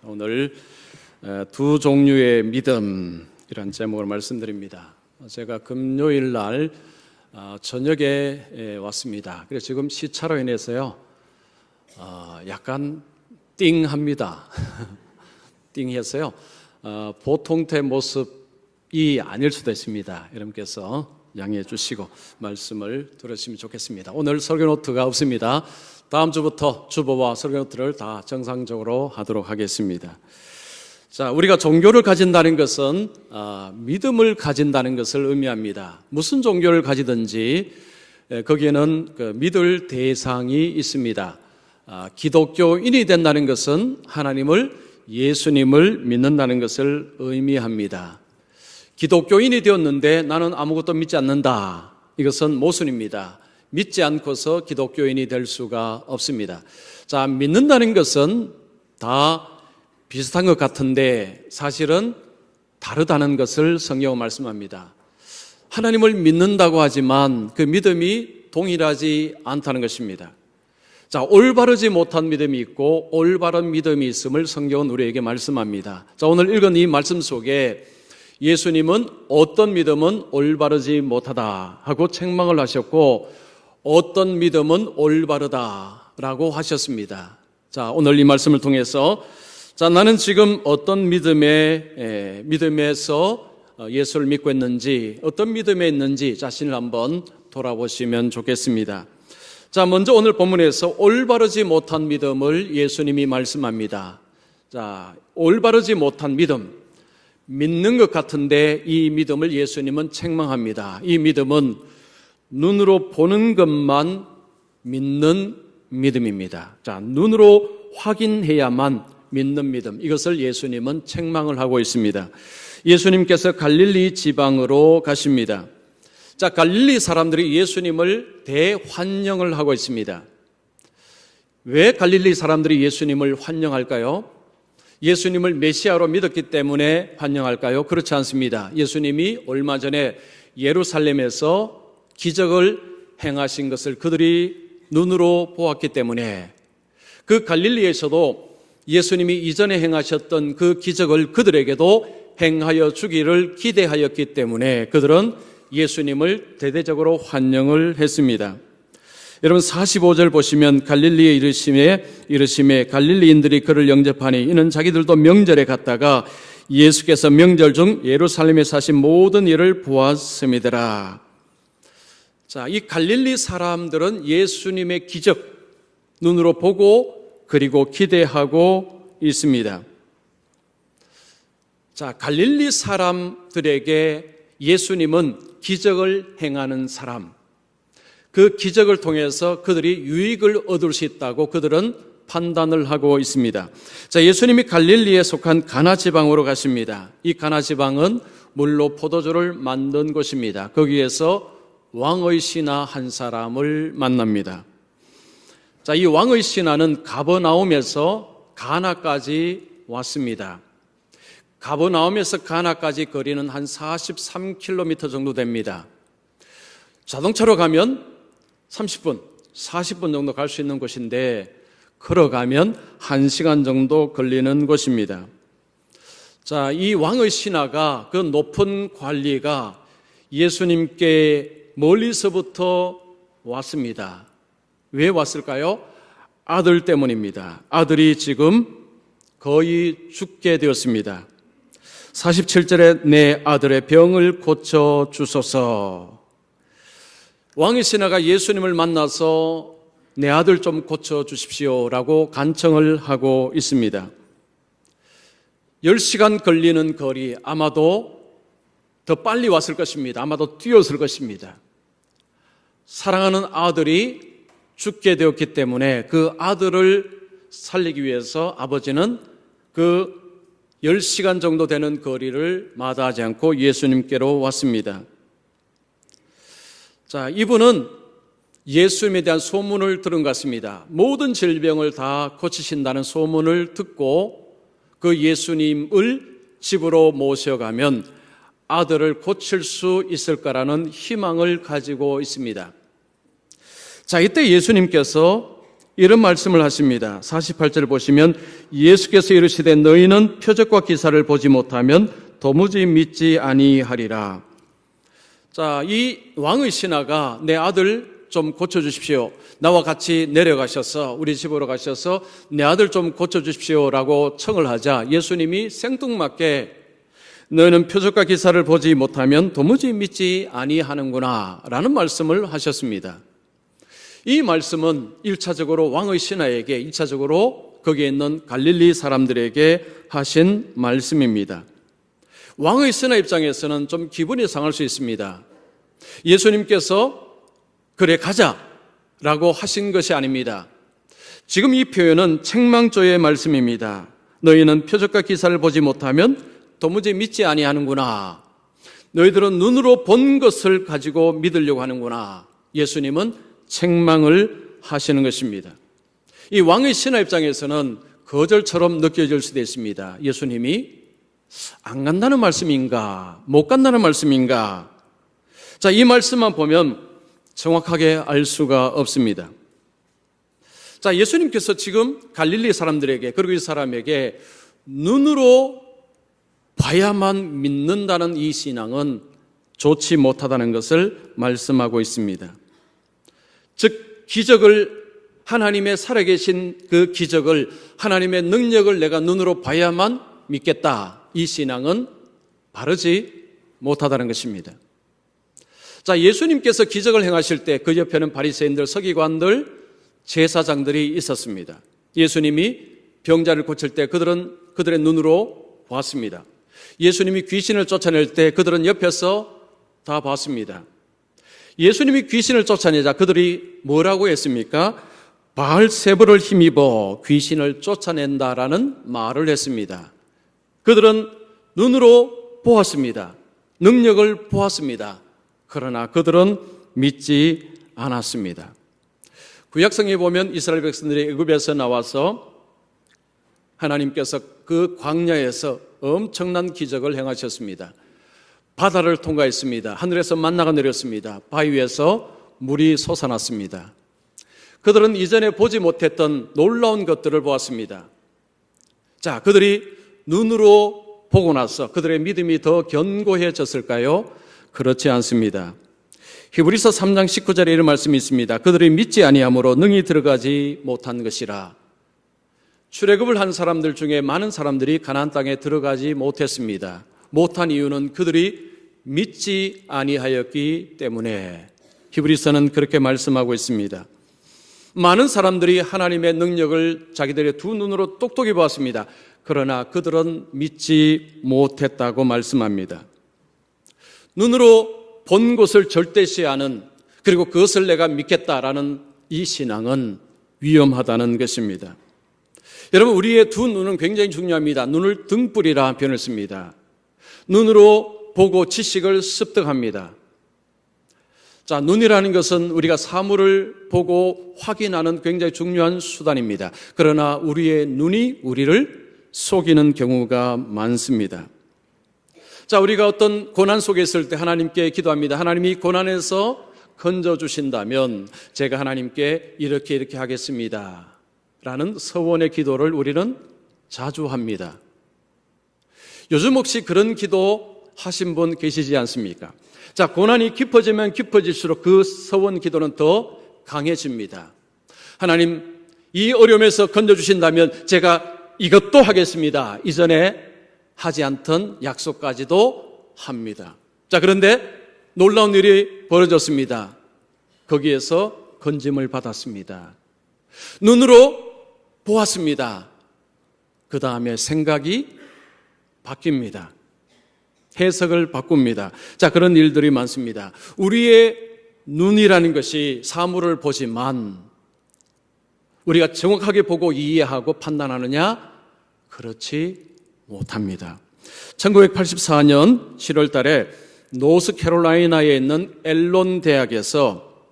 오늘 두 종류의 믿음이란 제목으로 말씀드립니다. 제가 금요일 날 저녁에 왔습니다. 그래서 지금 시차로 인해서요 약간 띵합니다. 띵했어요. 보통태 모습이 아닐 수도 있습니다. 여러분께서 양해해 주시고 말씀을 들으시면 좋겠습니다. 오늘 설교 노트가 없습니다. 다음 주부터 주보와 설교 노트를 다 정상적으로 하도록 하겠습니다. 자, 우리가 종교를 가진다는 것은 믿음을 가진다는 것을 의미합니다. 무슨 종교를 가지든지 거기에는 믿을 대상이 있습니다. 기독교인이 된다는 것은 예수님을 믿는다는 것을 의미합니다. 기독교인이 되었는데 나는 아무것도 믿지 않는다. 이것은 모순입니다. 믿지 않고서 기독교인이 될 수가 없습니다. 자, 믿는다는 것은 다 비슷한 것 같은데 사실은 다르다는 것을 성경은 말씀합니다. 하나님을 믿는다고 하지만 그 믿음이 동일하지 않다는 것입니다. 자, 올바르지 못한 믿음이 있고 올바른 믿음이 있음을 성경은 우리에게 말씀합니다. 자, 오늘 읽은 이 말씀 속에 예수님은 어떤 믿음은 올바르지 못하다 하고 책망을 하셨고 어떤 믿음은 올바르다라고 하셨습니다. 자, 오늘 이 말씀을 통해서 나는 지금 어떤 믿음에서 예수를 믿고 있는지, 어떤 믿음에 있는지 자신을 한번 돌아보시면 좋겠습니다. 자, 먼저 오늘 본문에서 올바르지 못한 믿음을 예수님이 말씀합니다. 자, 올바르지 못한 믿음, 믿는 것 같은데 이 믿음을 예수님은 책망합니다. 이 믿음은 눈으로 보는 것만 믿는 믿음입니다. 자, 눈으로 확인해야만 믿는 믿음, 이것을 예수님은 책망을 하고 있습니다. 예수님께서 갈릴리 지방으로 가십니다. 자, 갈릴리 사람들이 예수님을 대환영을 하고 있습니다. 왜 갈릴리 사람들이 예수님을 환영할까요? 예수님을 메시아로 믿었기 때문에 환영할까요? 그렇지 않습니다. 예수님이 얼마 전에 예루살렘에서 기적을 행하신 것을 그들이 눈으로 보았기 때문에 그 갈릴리에서도 예수님이 이전에 행하셨던 그 기적을 그들에게도 행하여 주기를 기대하였기 때문에 그들은 예수님을 대대적으로 환영을 했습니다. 여러분 45절 보시면 갈릴리에 이르심에 갈릴리인들이 그를 영접하니 이는 자기들도 명절에 갔다가 예수께서 명절 중 예루살렘에 사신 모든 일을 보았음이더라. 자, 이 갈릴리 사람들은 예수님의 기적 눈으로 보고 그리고 기대하고 있습니다. 자, 갈릴리 사람들에게 예수님은 기적을 행하는 사람, 그 기적을 통해서 그들이 유익을 얻을 수 있다고 그들은 판단을 하고 있습니다. 자, 예수님이 갈릴리에 속한 가나 지방으로 가십니다. 이 가나 지방은 물로 포도주를 만든 곳입니다. 거기에서 왕의 신하 한 사람을 만납니다. 자, 이 왕의 신하는 가버나움에서 가나까지 왔습니다. 가버나움에서 가나까지 거리는 한 43km 정도 됩니다. 자동차로 가면 30분, 40분 정도 갈 수 있는 곳인데 걸어가면 1시간 정도 걸리는 곳입니다. 자, 이 왕의 신하가 그 높은 관리가 예수님께 멀리서부터 왔습니다. 왜 왔을까요? 아들 때문입니다. 아들이 지금 거의 죽게 되었습니다. 47절에 내 아들의 병을 고쳐주소서. 왕의 신하가 예수님을 만나서 내 아들 좀 고쳐주십시오라고 간청을 하고 있습니다. 10시간 걸리는 거리, 아마도 더 빨리 왔을 것입니다. 아마도 뛰었을 것입니다. 사랑하는 아들이 죽게 되었기 때문에 그 아들을 살리기 위해서 아버지는 그 10시간 정도 되는 거리를 마다하지 않고 예수님께로 왔습니다. 자, 이분은 예수님에 대한 소문을 들은 것 같습니다. 모든 질병을 다 고치신다는 소문을 듣고 그 예수님을 집으로 모셔가면 아들을 고칠 수 있을 거라는 희망을 가지고 있습니다. 자, 이때 예수님께서 이런 말씀을 하십니다. 48절을 보시면 예수께서 이르시되 너희는 표적과 기사를 보지 못하면 도무지 믿지 아니하리라. 자, 이 왕의 신하가 내 아들 좀 고쳐주십시오. 나와 같이 내려가셔서 우리 집으로 가셔서 내 아들 좀 고쳐주십시오라고 청을 하자 예수님이 생뚱맞게 너희는 표적과 기사를 보지 못하면 도무지 믿지 아니하는구나 라는 말씀을 하셨습니다. 이 말씀은 1차적으로 왕의 신하에게 2차적으로 거기에 있는 갈릴리 사람들에게 하신 말씀입니다. 왕의 신하 입장에서는 좀 기분이 상할 수 있습니다. 예수님께서 그래 가자라고 하신 것이 아닙니다. 지금 이 표현은 책망조의 말씀입니다. 너희는 표적과 기사를 보지 못하면 도무지 믿지 아니하는구나. 너희들은 눈으로 본 것을 가지고 믿으려고 하는구나. 예수님은 책망을 하시는 것입니다. 이 왕의 신하 입장에서는 거절처럼 느껴질 수도 있습니다. 예수님이 안 간다는 말씀인가? 못 간다는 말씀인가? 자, 이 말씀만 보면 정확하게 알 수가 없습니다. 자, 예수님께서 지금 갈릴리 사람들에게 그리고 이 사람에게 눈으로 봐야만 믿는다는 이 신앙은 좋지 못하다는 것을 말씀하고 있습니다. 즉 기적을 하나님의 살아계신 그 기적을 하나님의 능력을 내가 눈으로 봐야만 믿겠다. 이 신앙은 바르지 못하다는 것입니다. 자, 예수님께서 기적을 행하실 때 그 옆에는 바리새인들, 서기관들, 제사장들이 있었습니다. 예수님이 병자를 고칠 때 그들의 눈으로 보았습니다. 예수님이 귀신을 쫓아낼 때 그들은 옆에서 다 봤습니다. 예수님이 귀신을 쫓아내자 그들이 뭐라고 했습니까? 바알세불을 힘입어 귀신을 쫓아낸다라는 말을 했습니다. 그들은 눈으로 보았습니다. 능력을 보았습니다. 그러나 그들은 믿지 않았습니다. 구약성에 보면 이스라엘 백성들이 애굽에서 나와서 하나님께서 그 광야에서 엄청난 기적을 행하셨습니다. 바다를 통과했습니다. 하늘에서 만나가 내렸습니다. 바위 위에서 물이 솟아났습니다. 그들은 이전에 보지 못했던 놀라운 것들을 보았습니다. 자, 그들이 눈으로 보고 나서 그들의 믿음이 더 견고해졌을까요? 그렇지 않습니다. 히브리서 3장 19절에 이런 말씀이 있습니다. 그들이 믿지 아니함으로 능히 들어가지 못한 것이라. 출애굽을 한 사람들 중에 많은 사람들이 가나안 땅에 들어가지 못했습니다. 못한 이유는 그들이 믿지 아니하였기 때문에. 히브리서는 그렇게 말씀하고 있습니다. 많은 사람들이 하나님의 능력을 자기들의 두 눈으로 똑똑히 보았습니다. 그러나 그들은 믿지 못했다고 말씀합니다. 눈으로 본 것을 절대시하는, 그리고 그것을 내가 믿겠다라는 이 신앙은 위험하다는 것입니다. 여러분, 우리의 두 눈은 굉장히 중요합니다. 눈을 등불이라 표현을 씁니다. 눈으로 보고 지식을 습득합니다. 자, 눈이라는 것은 우리가 사물을 보고 확인하는 굉장히 중요한 수단입니다. 그러나 우리의 눈이 우리를 속이는 경우가 많습니다. 자, 우리가 어떤 고난 속에 있을 때 하나님께 기도합니다. 하나님이 고난에서 건져주신다면 제가 하나님께 이렇게 하겠습니다 라는 서원의 기도를 우리는 자주 합니다. 요즘 혹시 그런 기도 하신 분 계시지 않습니까? 자, 고난이 깊어지면 깊어질수록 그 서원 기도는 더 강해집니다. 하나님, 이 어려움에서 건져주신다면 제가 이것도 하겠습니다. 이전에 하지 않던 약속까지도 합니다. 자, 그런데 놀라운 일이 벌어졌습니다. 거기에서 건짐을 받았습니다. 눈으로 보았습니다. 그 다음에 생각이 바뀝니다. 해석을 바꿉니다. 자, 그런 일들이 많습니다. 우리의 눈이라는 것이 사물을 보지만 우리가 정확하게 보고 이해하고 판단하느냐? 그렇지 못합니다. 1984년 7월 달에 노스캐롤라이나에 있는 앨론 대학에서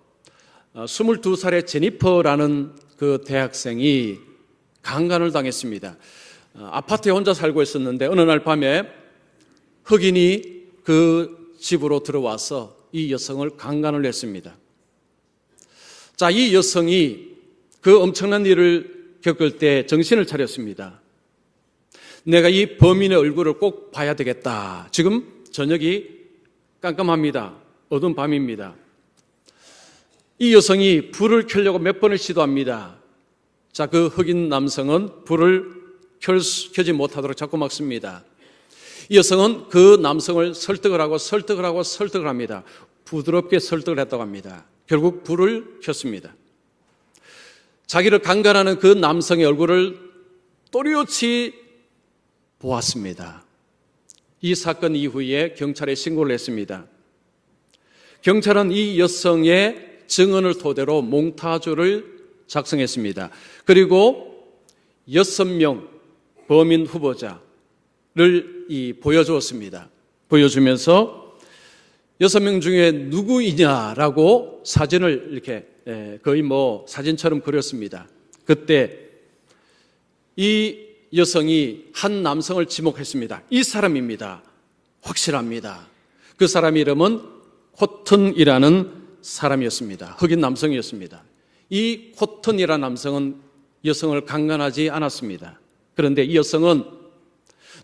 22살의 제니퍼라는 그 대학생이 강간을 당했습니다. 아파트에 혼자 살고 있었는데 어느 날 밤에 흑인이 그 집으로 들어와서 이 여성을 강간을 했습니다. 자, 이 여성이 그 엄청난 일을 겪을 때 정신을 차렸습니다. 내가 이 범인의 얼굴을 꼭 봐야 되겠다. 지금 저녁이 깜깜합니다. 어두운 밤입니다. 이 여성이 불을 켜려고 몇 번을 시도합니다. 자, 그 흑인 남성은 불을 켜지 못하도록 자꾸 막습니다. 이 여성은 그 남성을 설득을 합니다. 부드럽게 설득을 했다고 합니다. 결국 불을 켰습니다. 자기를 강간하는 그 남성의 얼굴을 또렷이 보았습니다. 이 사건 이후에 경찰에 신고를 했습니다. 경찰은 이 여성의 증언을 토대로 몽타주를 작성했습니다. 그리고 6명 범인 후보자를 보여주었습니다. 보여주면서 6명 중에 누구이냐라고 사진을 이렇게 거의 사진처럼 그렸습니다. 그때 이 여성이 한 남성을 지목했습니다. 이 사람입니다. 확실합니다. 그 사람 이름은 코튼이라는 사람이었습니다. 흑인 남성이었습니다. 이 코튼이라는 남성은 여성을 강간하지 않았습니다. 그런데 이 여성은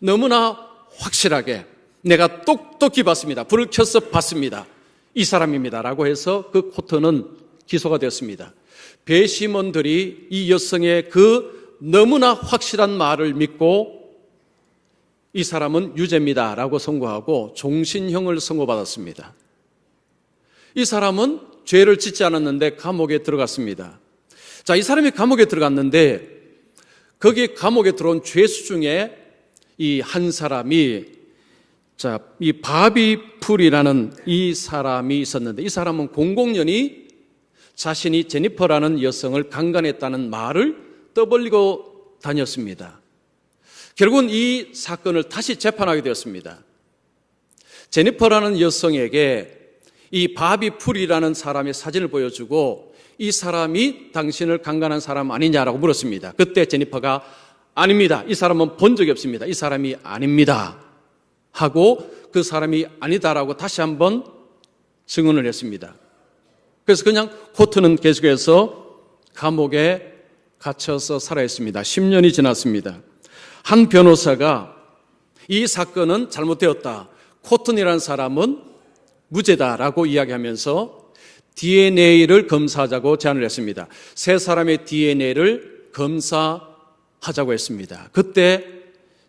너무나 확실하게 내가 똑똑히 봤습니다. 불을 켜서 봤습니다. 이 사람입니다. 라고 해서 그 코튼은 기소가 되었습니다. 배심원들이 이 여성의 그 너무나 확실한 말을 믿고 이 사람은 유죄입니다. 라고 선고하고 종신형을 선고받았습니다. 이 사람은 죄를 짓지 않았는데 감옥에 들어갔습니다. 자, 이 사람이 감옥에 들어갔는데 거기 감옥에 들어온 죄수 중에 이 한 사람이 이 바비 풀이라는 이 사람이 있었는데 이 사람은 공공연히 자신이 제니퍼라는 여성을 강간했다는 말을 떠벌리고 다녔습니다. 결국은 이 사건을 다시 재판하게 되었습니다. 제니퍼라는 여성에게 이 바비 풀이라는 사람의 사진을 보여주고 이 사람이 당신을 강간한 사람 아니냐라고 물었습니다. 그때 제니퍼가 아닙니다. 이 사람은 본 적이 없습니다. 이 사람이 아닙니다. 하고 그 사람이 아니다라고 다시 한번 증언을 했습니다. 그래서 그냥 코튼은 계속해서 감옥에 갇혀서 살아있습니다. 10년이 지났습니다. 한 변호사가 이 사건은 잘못되었다. 코튼이라는 사람은 무죄다라고 이야기하면서 DNA를 검사하자고 제안을 했습니다. 세 사람의 DNA를 검사하자고 했습니다. 그때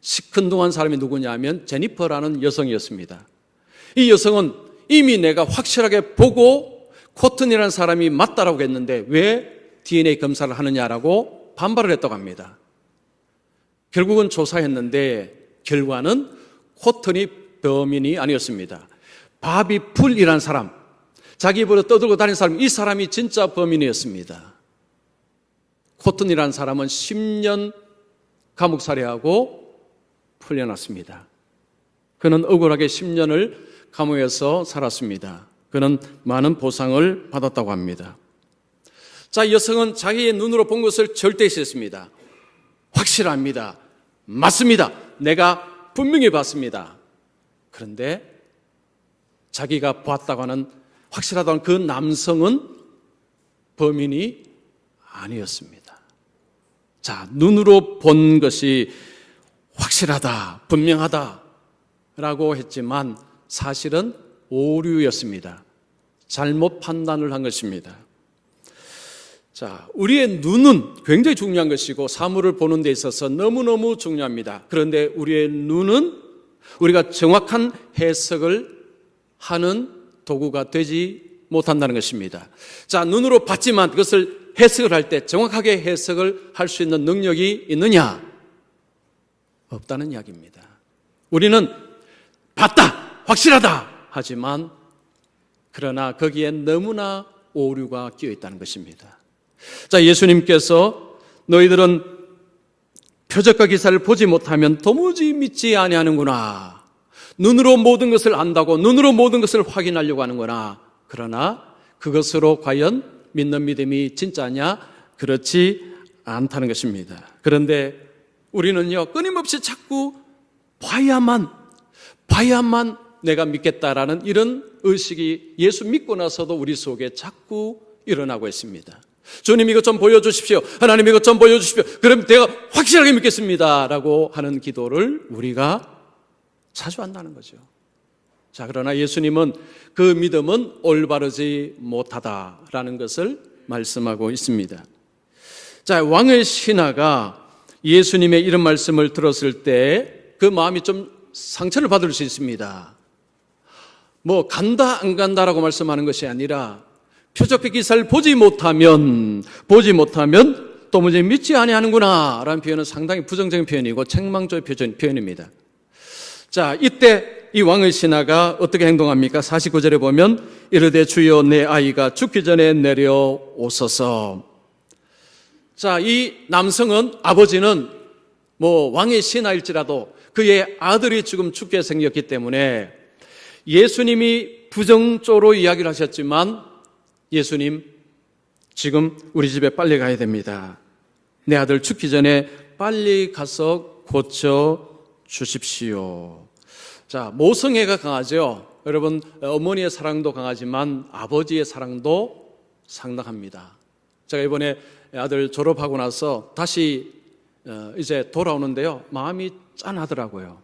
시큰둥한 사람이 누구냐면 제니퍼라는 여성이었습니다. 이 여성은 이미 내가 확실하게 보고 코튼이라는 사람이 맞다라고 했는데 왜 DNA 검사를 하느냐라고 반발을 했다고 합니다. 결국은 조사했는데 결과는 코튼이 범인이 아니었습니다. 바비 풀이라는 사람, 자기 입으로 떠들고 다니는 사람, 이 사람이 진짜 범인이었습니다. 코튼이라는 사람은 10년 감옥살이하고 풀려났습니다. 그는 억울하게 10년을 감옥에서 살았습니다. 그는 많은 보상을 받았다고 합니다. 자, 여성은 자기의 눈으로 본 것을 절대 싫습니다. 확실합니다. 맞습니다. 내가 분명히 봤습니다. 그런데 자기가 봤다고 하는 확실하다는 그 남성은 범인이 아니었습니다. 자, 눈으로 본 것이 확실하다, 분명하다라고 했지만 사실은 오류였습니다. 잘못 판단을 한 것입니다. 자, 우리의 눈은 굉장히 중요한 것이고 사물을 보는 데 있어서 너무너무 중요합니다. 그런데 우리의 눈은 우리가 정확한 해석을 하는 도구가 되지 못한다는 것입니다. 자, 눈으로 봤지만 그것을 해석을 할 때 정확하게 해석을 할 수 있는 능력이 있느냐? 없다는 이야기입니다. 우리는 봤다, 확실하다 하지만 그러나 거기에 너무나 오류가 끼어 있다는 것입니다. 자, 예수님께서 너희들은 표적과 기사를 보지 못하면 도무지 믿지 아니하는구나. 눈으로 모든 것을 안다고 눈으로 모든 것을 확인하려고 하는구나. 그러나 그것으로 과연 믿는 믿음이 진짜냐? 그렇지 않다는 것입니다. 그런데 우리는요, 끊임없이 자꾸 봐야만 내가 믿겠다라는 이런 의식이 예수 믿고 나서도 우리 속에 자꾸 일어나고 있습니다. 주님 이것 좀 보여주십시오. 하나님 이것 좀 보여주십시오. 그럼 내가 확실하게 믿겠습니다 라고 하는 기도를 우리가 자주 한다는 거죠. 자, 그러나 예수님은 그 믿음은 올바르지 못하다라는 것을 말씀하고 있습니다. 자, 왕의 신하가 예수님의 이런 말씀을 들었을 때 그 마음이 좀 상처를 받을 수 있습니다. 뭐 간다 안 간다라고 말씀하는 것이 아니라 표적의 기사를 보지 못하면 도무지 믿지 아니하는구나 라는 표현은 상당히 부정적인 표현이고 책망적인 표현입니다. 자, 이때 이 왕의 신하가 어떻게 행동합니까? 49절에 보면 이르되 주여 내 아이가 죽기 전에 내려오소서. 자, 이 남성은 아버지는 뭐 왕의 신하일지라도 그의 아들이 지금 죽게 생겼기 때문에 예수님이 부정적으로 이야기를 하셨지만 예수님 지금 우리 집에 빨리 가야 됩니다. 내 아들 죽기 전에 빨리 가서 고쳐 주십시오. 자, 모성애가 강하죠. 여러분, 어머니의 사랑도 강하지만 아버지의 사랑도 상당합니다. 제가 이번에 아들 졸업하고 나서 다시 이제 돌아오는데요, 마음이 짠하더라고요.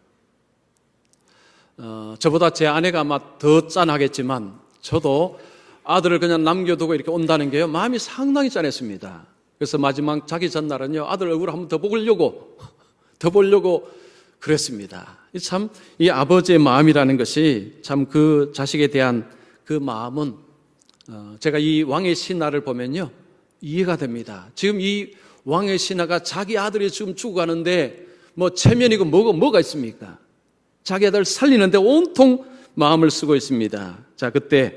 저보다 제 아내가 아마 더 짠하겠지만 저도 아들을 그냥 남겨두고 이렇게 온다는 게요, 마음이 상당히 짠했습니다. 그래서 마지막 자기 전날은요, 아들 얼굴을 한번 더 보려고 그랬습니다. 참 이 아버지의 마음이라는 것이 참 그 자식에 대한 그 마음은 제가 이 왕의 신하를 보면요, 이해가 됩니다. 지금 이 왕의 신하가 자기 아들이 지금 죽어가는데 뭐 체면이고 뭐가 있습니까? 자기 아들 살리는데 온통 마음을 쓰고 있습니다. 자, 그때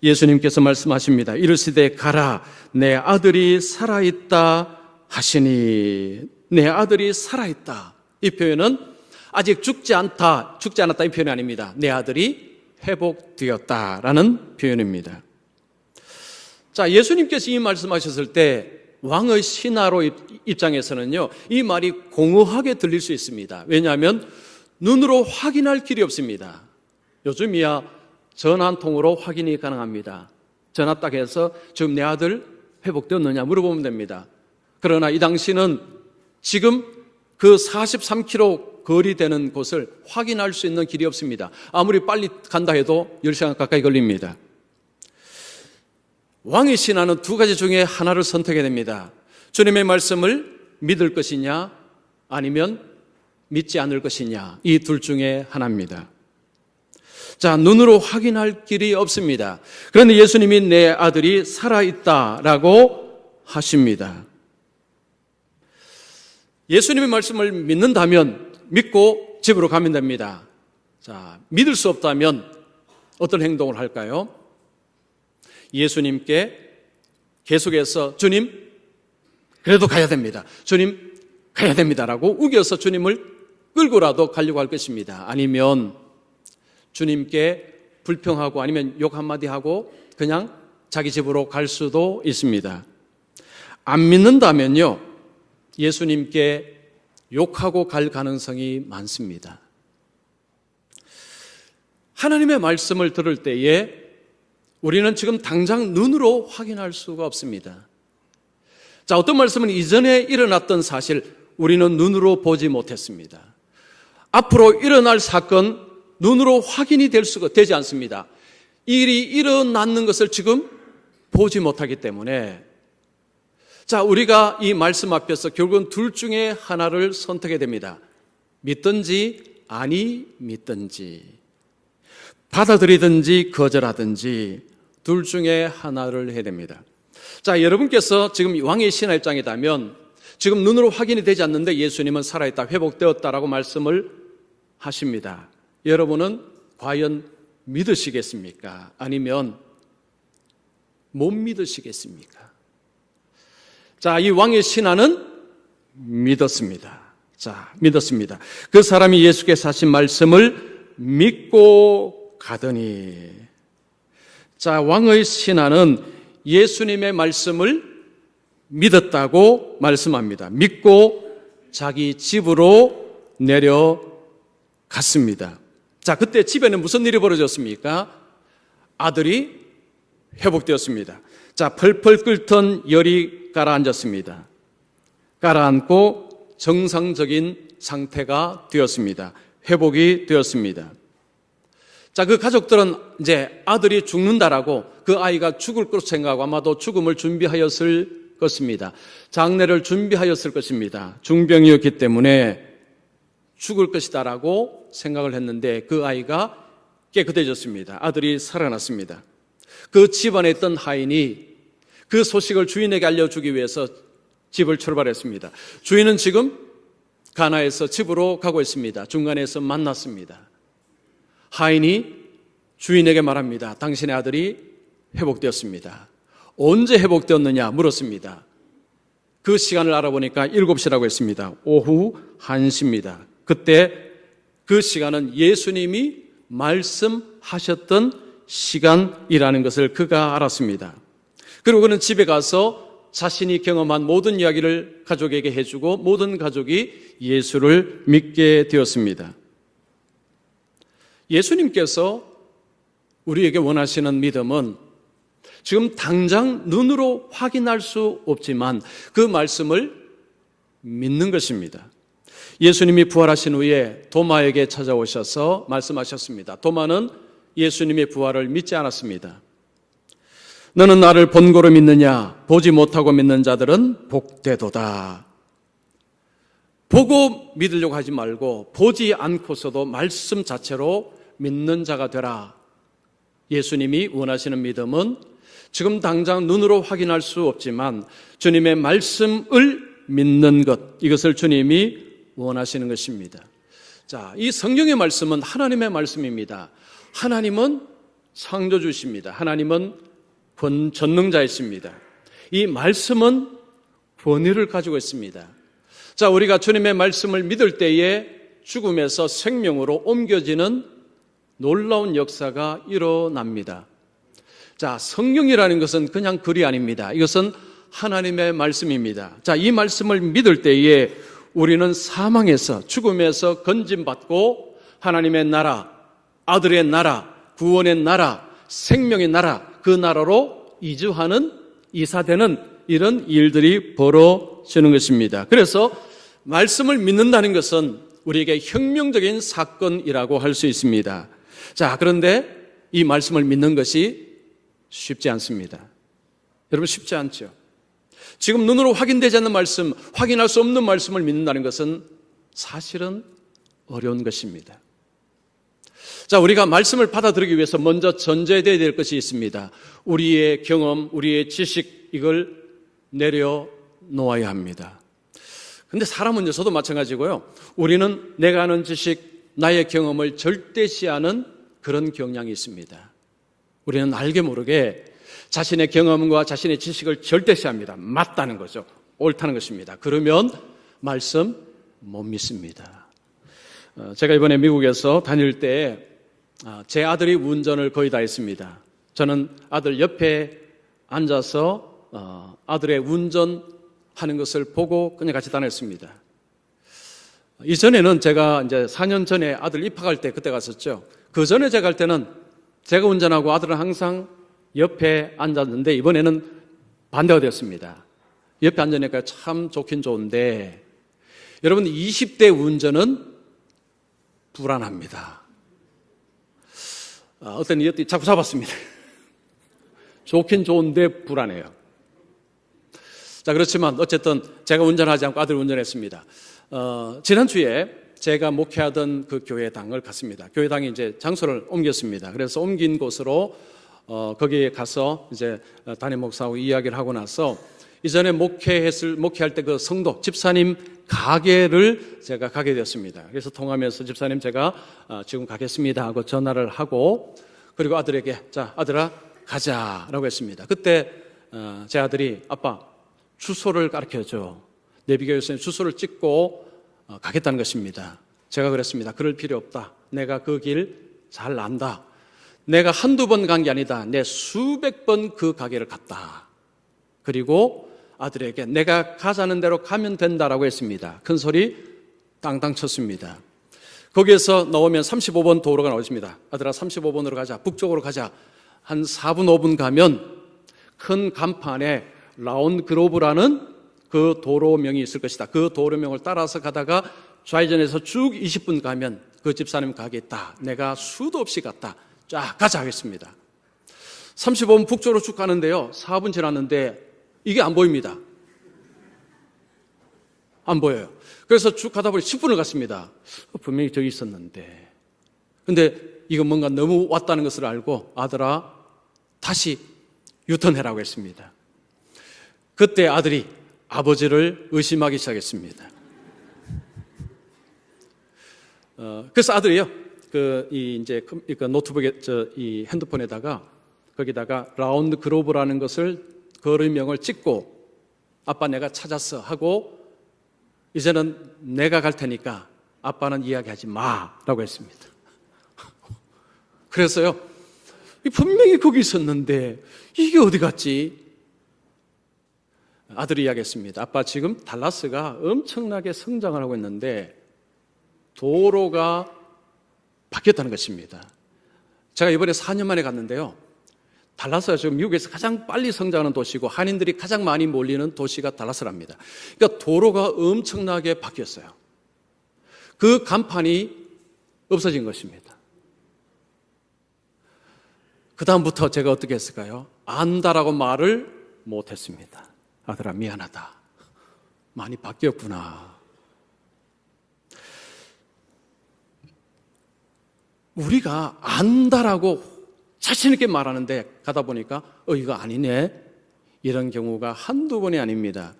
예수님께서 말씀하십니다. 이르시되 가라, 내 아들이 살아있다 하시니. 내 아들이 살아있다. 이 표현은 아직 죽지 않았다 이 표현이 아닙니다. 내 아들이 회복되었다라는 표현입니다. 자, 예수님께서 이 말씀하셨을 때 왕의 신하로 입장에서는요, 이 말이 공허하게 들릴 수 있습니다. 왜냐하면 눈으로 확인할 길이 없습니다. 요즘이야 전화 한 통으로 확인이 가능합니다. 전화 딱 해서 지금 내 아들 회복되었느냐 물어보면 됩니다. 그러나 이 당시는 지금 그 43km 거리 되는 곳을 확인할 수 있는 길이 없습니다. 아무리 빨리 간다 해도 10시간 가까이 걸립니다. 왕의 신하는 두 가지 중에 하나를 선택해야 됩니다. 주님의 말씀을 믿을 것이냐 아니면 믿지 않을 것이냐, 이 둘 중에 하나입니다. 자, 눈으로 확인할 길이 없습니다. 그런데 예수님이 내 아들이 살아있다라고 하십니다. 예수님의 말씀을 믿는다면 믿고 집으로 가면 됩니다. 자, 믿을 수 없다면 어떤 행동을 할까요? 예수님께 계속해서 주님, 그래도 가야 됩니다. 주님, 가야 됩니다라고 우겨서 주님을 끌고라도 가려고 할 것입니다. 아니면 주님께 불평하고 아니면 욕 한마디 하고 그냥 자기 집으로 갈 수도 있습니다. 안 믿는다면요, 예수님께 욕하고 갈 가능성이 많습니다. 하나님의 말씀을 들을 때에 우리는 지금 당장 눈으로 확인할 수가 없습니다. 자, 어떤 말씀은 이전에 일어났던 사실 우리는 눈으로 보지 못했습니다. 앞으로 일어날 사건 눈으로 확인이 되지 않습니다. 일이 일어나는 것을 지금 보지 못하기 때문에, 자, 우리가 이 말씀 앞에서 결국은 둘 중에 하나를 선택해야 됩니다. 믿든지 아니 믿든지, 받아들이든지 거절하든지 둘 중에 하나를 해야 됩니다. 자, 여러분께서 지금 왕의 신하 입장이라면 지금 눈으로 확인이 되지 않는데 예수님은 살아있다, 회복되었다라고 말씀을 하십니다. 여러분은 과연 믿으시겠습니까? 아니면 못 믿으시겠습니까? 자, 이 왕의 신하는 믿었습니다. 자, 믿었습니다. 그 사람이 예수께서 하신 말씀을 믿고 가더니, 자, 왕의 신하는 예수님의 말씀을 믿었다고 말씀합니다. 믿고 자기 집으로 내려갔습니다. 자, 그때 집에는 무슨 일이 벌어졌습니까? 아들이 회복되었습니다. 자, 펄펄 끓던 열이 가라앉았습니다. 가라앉고 정상적인 상태가 되었습니다. 회복이 되었습니다. 자, 그 가족들은 이제 아들이 죽는다라고, 그 아이가 죽을 것으로 생각하고 아마도 죽음을 준비하였을 것입니다. 장례를 준비하였을 것입니다. 중병이었기 때문에 죽을 것이다라고 생각을 했는데 그 아이가 깨끗해졌습니다. 아들이 살아났습니다. 그 집안에 있던 하인이 그 소식을 주인에게 알려주기 위해서 집을 출발했습니다. 주인은 지금 가나에서 집으로 가고 있습니다. 중간에서 만났습니다. 하인이 주인에게 말합니다. 당신의 아들이 회복되었습니다. 언제 회복되었느냐 물었습니다. 그 시간을 알아보니까 7시라고 했습니다. 오후 1시입니다. 그때 그 시간은 예수님이 말씀하셨던 시간이라는 것을 그가 알았습니다. 그리고 그는 집에 가서 자신이 경험한 모든 이야기를 가족에게 해주고 모든 가족이 예수를 믿게 되었습니다. 예수님께서 우리에게 원하시는 믿음은 지금 당장 눈으로 확인할 수 없지만 그 말씀을 믿는 것입니다. 예수님이 부활하신 후에 도마에게 찾아오셔서 말씀하셨습니다. 도마는 예수님의 부활을 믿지 않았습니다. 너는 나를 본고로 믿느냐? 보지 못하고 믿는 자들은 복되도다. 보고 믿으려고 하지 말고 보지 않고서도 말씀 자체로 믿는 자가 되라. 예수님이 원하시는 믿음은 지금 당장 눈으로 확인할 수 없지만 주님의 말씀을 믿는 것, 이것을 주님이 원하시는 것입니다. 자, 이 성경의 말씀은 하나님의 말씀입니다. 하나님은 창조주십니다. 하나님은 전능자이십니다. 이 말씀은 권위를 가지고 있습니다. 자, 우리가 주님의 말씀을 믿을 때에 죽음에서 생명으로 옮겨지는 놀라운 역사가 일어납니다. 자, 성경이라는 것은 그냥 글이 아닙니다. 이것은 하나님의 말씀입니다. 자, 이 말씀을 믿을 때에 우리는 사망에서, 죽음에서 건짐받고 하나님의 나라, 아들의 나라, 구원의 나라, 생명의 나라, 그 나라로 이사되는 이런 일들이 벌어지는 것입니다. 그래서 말씀을 믿는다는 것은 우리에게 혁명적인 사건이라고 할 수 있습니다. 자, 그런데 이 말씀을 믿는 것이 쉽지 않습니다. 여러분, 쉽지 않죠? 지금 눈으로 확인되지 않는 말씀, 확인할 수 없는 말씀을 믿는다는 것은 사실은 어려운 것입니다. 자, 우리가 말씀을 받아들이기 위해서 먼저 전제되어야 될 것이 있습니다. 우리의 경험, 우리의 지식, 이걸 내려놓아야 합니다. 근데 사람은 저도 마찬가지고요. 우리는 내가 아는 지식, 나의 경험을 절대시하는 그런 경향이 있습니다. 우리는 알게 모르게 자신의 경험과 자신의 지식을 절대시합니다. 맞다는 거죠. 옳다는 것입니다. 그러면 말씀 못 믿습니다. 제가 이번에 미국에서 다닐 때 제 아들이 운전을 거의 다 했습니다. 저는 아들 옆에 앉아서 아들의 운전하는 것을 보고 그냥 같이 다녔습니다. 이전에는 제가 이제 4년 전에 아들 입학할 때 그때 갔었죠. 그 전에 제가 갈 때는 제가 운전하고 아들은 항상 옆에 앉았는데 이번에는 반대가 되었습니다. 옆에 앉으니까 참 좋긴 좋은데 여러분 20대 운전은 불안합니다. 어떤 이것들이 자꾸 잡았습니다. 좋긴 좋은데 불안해요. 자, 그렇지만 어쨌든 제가 운전하지 않고 아들이 운전했습니다. 지난주에 제가 목회하던 그 교회당을 갔습니다. 교회당이 이제 장소를 옮겼습니다. 그래서 옮긴 곳으로 거기에 가서 이제 담임 목사하고 이야기를 하고 나서 이전에 목회할 때 그 성도 집사님 가게를 제가 가게 되었습니다. 그래서 통하면서 집사님 제가 지금 가겠습니다 하고 전화를 하고 그리고 아들에게 자 아들아 가자라고 했습니다. 그때 제 아들이 아빠 주소를 가르쳐줘. 내비게이션에 주소를 찍고 가겠다는 것입니다. 제가 그랬습니다. 그럴 필요 없다. 내가 그 길 잘 안다. 내가 한두 번 간 게 아니다. 내 수백 번 그 가게를 갔다. 그리고 아들에게 내가 가자는 대로 가면 된다라고 했습니다. 큰 소리 땅땅 쳤습니다. 거기에서 나오면 35번 도로가 나오십니다. 아들아 35번으로 가자. 북쪽으로 가자. 한 4분 5분 가면 큰 간판에 라운 그로브라는 그 도로명이 있을 것이다. 그 도로명을 따라서 가다가 좌회전해서 쭉 20분 가면 그 집사님 가게 있다. 내가 수도 없이 갔다. 쫙 가자 하겠습니다. 35분 북쪽으로 쭉 가는데요. 4분 지났는데 이게 안 보입니다. 안 보여요. 그래서 쭉 가다 보니 10분을 갔습니다. 분명히 저기 있었는데. 근데 이거 뭔가 너무 왔다는 것을 알고 아들아 다시 유턴해라고 했습니다. 그때 아들이 아버지를 의심하기 시작했습니다. 그래서 아들이요, 이제 노트북에, 이 핸드폰에다가 거기다가 라운드 그로브라는 것을 거리명을 찍고 아빠 내가 찾았어 하고 이제는 내가 갈 테니까 아빠는 이야기하지 마라고 했습니다. 그래서요, 분명히 거기 있었는데 이게 어디 갔지? 아들이 이야기했습니다. 아빠 지금 달라스가 엄청나게 성장을 하고 있는데 도로가 바뀌었다는 것입니다. 제가 이번에 4년 만에 갔는데요. 달라스가 지금 미국에서 가장 빨리 성장하는 도시고 한인들이 가장 많이 몰리는 도시가 달라스랍니다. 그러니까 도로가 엄청나게 바뀌었어요. 그 간판이 없어진 것입니다. 그 다음부터 제가 어떻게 했을까요? 안다라고 말을 못했습니다. 아들아 미안하다. 많이 바뀌었구나. 우리가 안다라고 자신 있게 말하는데 가다 보니까 이거 아니네. 이런 경우가 한두 번이 아닙니다.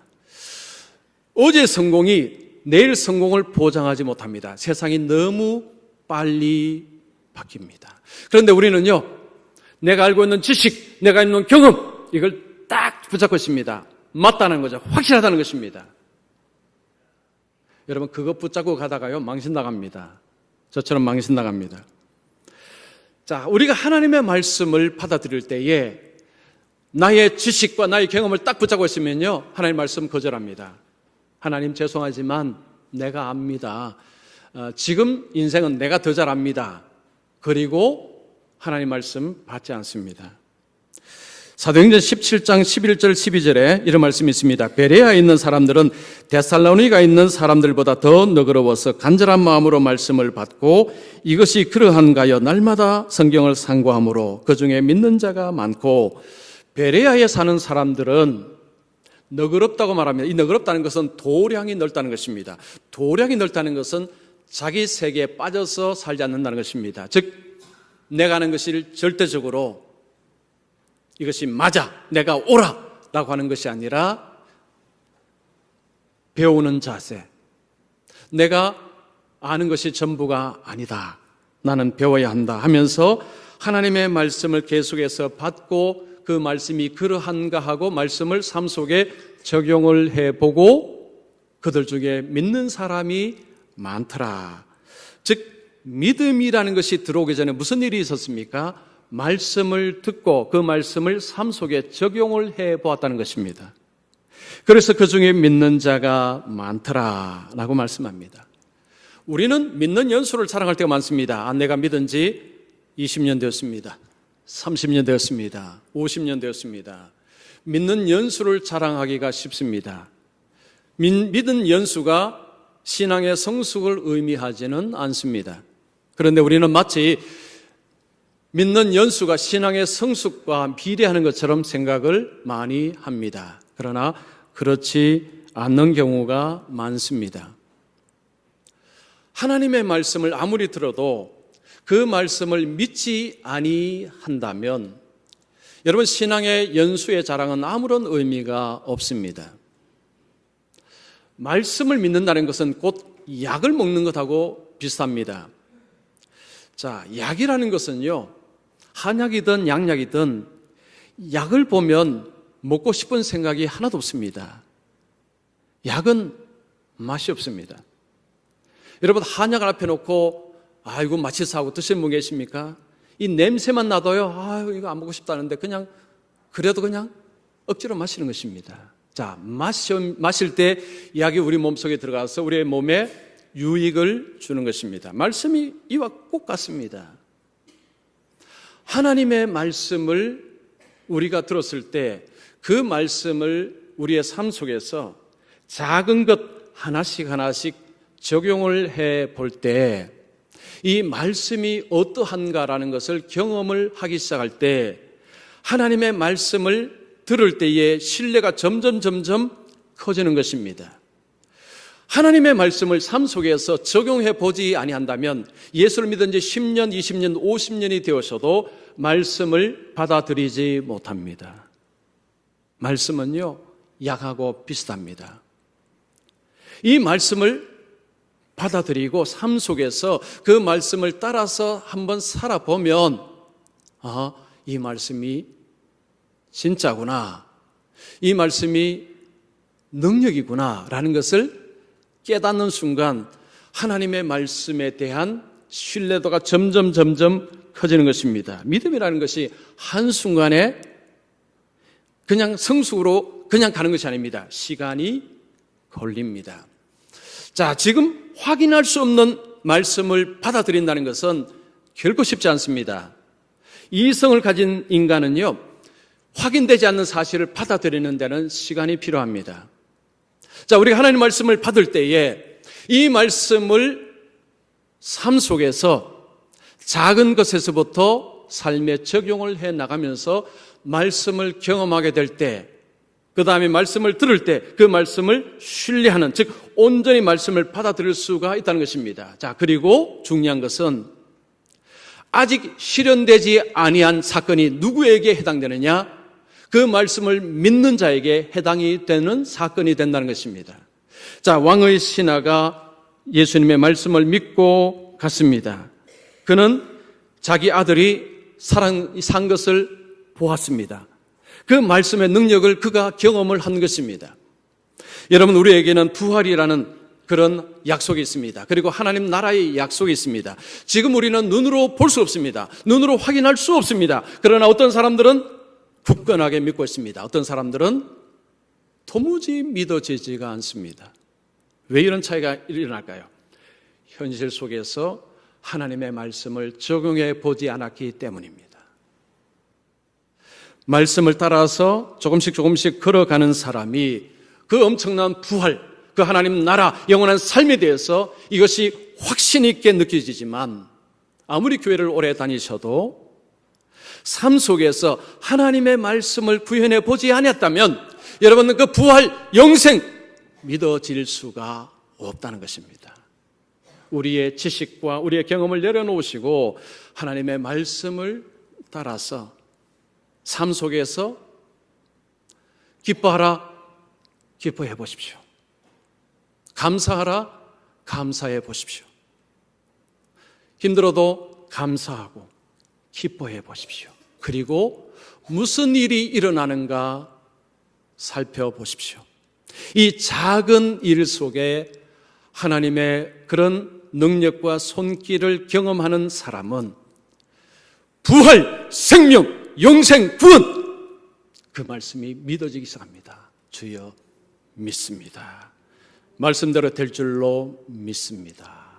어제 성공이 내일 성공을 보장하지 못합니다. 세상이 너무 빨리 바뀝니다. 그런데 우리는요, 내가 알고 있는 지식, 내가 있는 경험, 이걸 딱 붙잡고 있습니다. 맞다는 거죠. 확실하다는 것입니다. 여러분, 그거 붙잡고 가다가요, 망신 나갑니다. 저처럼 망신 나갑니다. 자, 우리가 하나님의 말씀을 받아들일 때에 나의 지식과 나의 경험을 딱 붙잡고 있으면요, 하나님 말씀 거절합니다. 하나님 죄송하지만 내가 압니다. 지금 인생은 내가 더 잘 압니다. 그리고 하나님 말씀 받지 않습니다. 사도행전 17장 11절 12절에 이런 말씀이 있습니다. 베레아에 있는 사람들은 데살로니가에 있는 사람들보다 더 너그러워서 간절한 마음으로 말씀을 받고 이것이 그러한가요? 날마다 성경을 상고함으로 그중에 믿는 자가 많고, 베레아에 사는 사람들은 너그럽다고 말합니다. 이 너그럽다는 것은 도량이 넓다는 것입니다. 도량이 넓다는 것은 자기 세계에 빠져서 살지 않는다는 것입니다. 즉 내가 하는 것이 절대적으로 이것이 맞아, 내가 옳아 라고 하는 것이 아니라 배우는 자세, 내가 아는 것이 전부가 아니다, 나는 배워야 한다 하면서 하나님의 말씀을 계속해서 받고 그 말씀이 그러한가 하고 말씀을 삶 속에 적용을 해보고 그들 중에 믿는 사람이 많더라. 즉 믿음이라는 것이 들어오기 전에 무슨 일이 있었습니까? 말씀을 듣고 그 말씀을 삶 속에 적용을 해보았다는 것입니다. 그래서 그 중에 믿는 자가 많더라 라고 말씀합니다. 우리는 믿는 연수를 자랑할 때가 많습니다. 내가 믿은 지 20년 되었습니다. 30년 되었습니다. 50년 되었습니다. 믿는 연수를 자랑하기가 쉽습니다. 믿은 연수가 신앙의 성숙을 의미하지는 않습니다. 그런데 우리는 마치 믿는 연수가 신앙의 성숙과 비례하는 것처럼 생각을 많이 합니다. 그러나 그렇지 않는 경우가 많습니다. 하나님의 말씀을 아무리 들어도 그 말씀을 믿지 아니한다면 여러분 신앙의 연수의 자랑은 아무런 의미가 없습니다. 말씀을 믿는다는 것은 곧 약을 먹는 것하고 비슷합니다. 자, 약이라는 것은요, 한약이든 양약이든 약을 보면 먹고 싶은 생각이 하나도 없습니다. 약은 맛이 없습니다. 여러분 한약을 앞에 놓고 이거 맛있어 하고 드시는 분 계십니까? 이 냄새만 나도요, 이거 안 먹고 싶다는데 그래도 그냥 억지로 마시는 것입니다. 자, 마실 때 약이 우리 몸속에 들어가서 우리의 몸에 유익을 주는 것입니다. 말씀이 이와 꼭 같습니다. 하나님의 말씀을 우리가 들었을 때 그 말씀을 우리의 삶 속에서 작은 것 하나씩 하나씩 적용을 해 볼 때 이 말씀이 어떠한가라는 것을 경험을 하기 시작할 때 하나님의 말씀을 들을 때의 신뢰가 점점 커지는 것입니다. 하나님의 말씀을 삶 속에서 적용해 보지 아니한다면 예수를 믿은 지 10년, 20년, 50년이 되어서도 말씀을 받아들이지 못합니다. 말씀은요, 약하고 비슷합니다. 이 말씀을 받아들이고 삶 속에서 그 말씀을 따라서 한번 살아보면 이 말씀이 진짜구나, 이 말씀이 능력이구나 라는 것을 깨닫는 순간 하나님의 말씀에 대한 신뢰도가 점점 커지는 것입니다. 믿음이라는 것이 한순간에 그냥 성숙으로 그냥 가는 것이 아닙니다. 시간이 걸립니다. 자, 지금 확인할 수 없는 말씀을 받아들인다는 것은 결코 쉽지 않습니다. 이성을 가진 인간은요, 확인되지 않는 사실을 받아들이는 데는 시간이 필요합니다. 자, 우리가 하나님 말씀을 받을 때에 이 말씀을 삶 속에서 작은 것에서부터 삶에 적용을 해 나가면서 말씀을 경험하게 될 때, 그 다음에 말씀을 들을 때 그 말씀을 신뢰하는, 즉 온전히 말씀을 받아들일 수가 있다는 것입니다. 자, 그리고 중요한 것은 아직 실현되지 아니한 사건이 누구에게 해당되느냐? 그 말씀을 믿는 자에게 해당이 되는 사건이 된다는 것입니다. 자, 왕의 신하가 예수님의 말씀을 믿고 갔습니다. 그는 자기 아들이 산 것을 보았습니다. 그 말씀의 능력을 그가 경험을 한 것입니다. 여러분, 우리에게는 부활이라는 그런 약속이 있습니다. 그리고 하나님 나라의 약속이 있습니다. 지금 우리는 눈으로 볼 수 없습니다. 눈으로 확인할 수 없습니다. 그러나 어떤 사람들은 굳건하게 믿고 있습니다. 어떤 사람들은 도무지 믿어지지가 않습니다. 왜 이런 차이가 일어날까요? 현실 속에서 하나님의 말씀을 적용해 보지 않았기 때문입니다. 말씀을 따라서 조금씩 걸어가는 사람이 그 엄청난 부활, 그 하나님 나라, 영원한 삶에 대해서 이것이 확신 있게 느껴지지만 아무리 교회를 오래 다니셔도 삶 속에서 하나님의 말씀을 구현해 보지 않았다면 여러분은 그 부활, 영생 믿어질 수가 없다는 것입니다. 우리의 지식과 우리의 경험을 내려놓으시고 하나님의 말씀을 따라서 삶 속에서 기뻐하라, 기뻐해 보십시오. 감사하라, 감사해 보십시오. 힘들어도 감사하고 기뻐해 보십시오. 그리고 무슨 일이 일어나는가 살펴보십시오. 이 작은 일 속에 하나님의 그런 능력과 손길을 경험하는 사람은 부활, 생명, 영생, 구원, 그 말씀이 믿어지기 시작합니다. 주여 믿습니다. 말씀대로 될 줄로 믿습니다.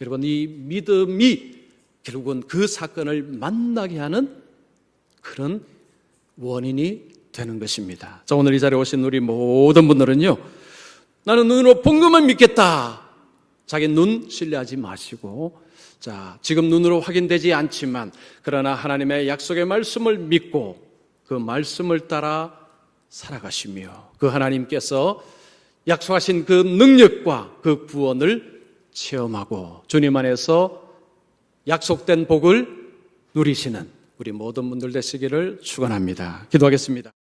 여러분, 이 믿음이 결국은 그 사건을 만나게 하는 그런 원인이 되는 것입니다. 자, 오늘 이 자리에 오신 우리 모든 분들은요, 나는 눈으로 본 것만 믿겠다, 자기 눈 신뢰하지 마시고, 자, 지금 눈으로 확인되지 않지만 그러나 하나님의 약속의 말씀을 믿고 그 말씀을 따라 살아가시며 그 하나님께서 약속하신 그 능력과 그 구원을 체험하고 주님 안에서 약속된 복을 누리시는 우리 모든 분들 되시기를 축원합니다. 기도하겠습니다.